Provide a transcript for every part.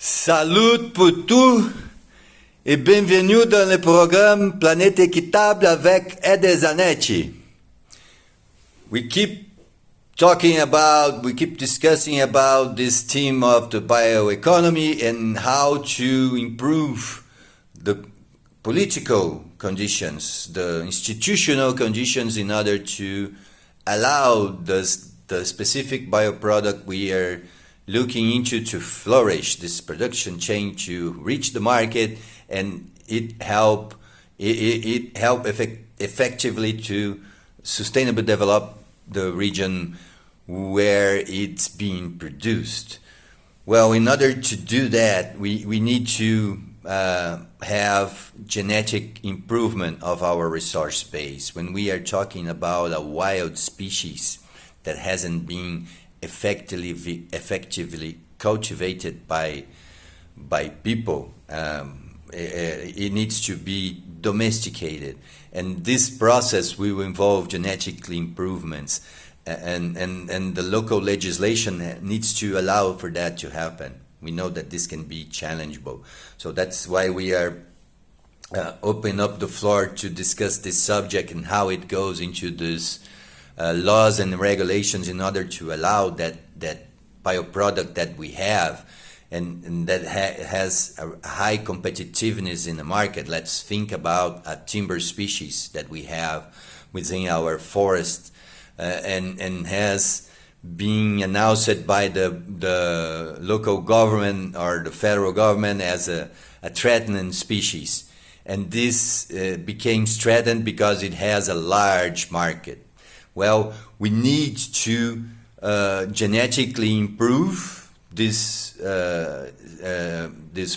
Salut pour tous et bienvenue dans le programme Planète équitable avec Ede Zanetti. We keep discussing about this theme of the bioeconomy and how to improve the political conditions, the institutional conditions in order to allow the specific bioproduct we are looking into to flourish, this production chain to reach the market, and it help effectively to sustainably develop the region where it's being produced. Well, in order to do that, we need to have genetic improvement of our resource base. When we are talking about a wild species that hasn't been effectively cultivated by people, it needs to be domesticated, and this process will involve genetic improvements, and the local legislation needs to allow for that to happen. We know that this can be challengeable, so that's why we are opening up the floor to discuss this subject and how it goes into this laws and regulations in order to allow that bioproduct that we have and that has a high competitiveness in the market. Let's think about a timber species that we have within our forest and has been announced by the local government or the federal government as a threatened species. And this became threatened because it has a large market. Well, we need to genetically improve this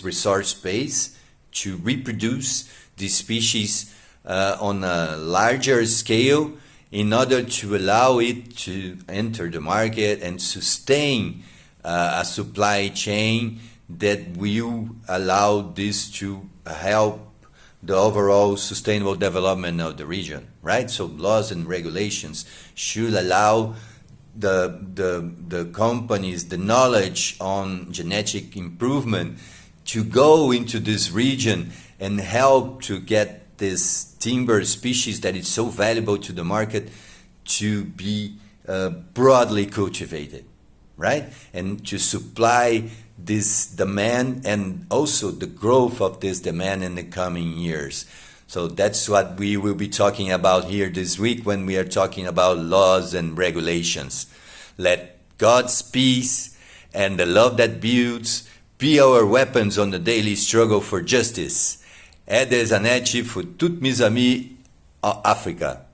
resource base to reproduce this species on a larger scale in order to allow it to enter the market and sustain a supply chain that will allow this to help the overall sustainable development of the region, right? So laws and regulations should allow the companies, the knowledge on genetic improvement to go into this region and help to get this timber species that is so valuable to the market to be broadly cultivated, right? And to supply this demand and also the growth of this demand in the coming years. So that's what we will be talking about here this week when we are talking about laws and regulations. Let God's peace and the love that builds be our weapons on the daily struggle for justice. Ede Zanetti pour toutes mes amis en Afrique.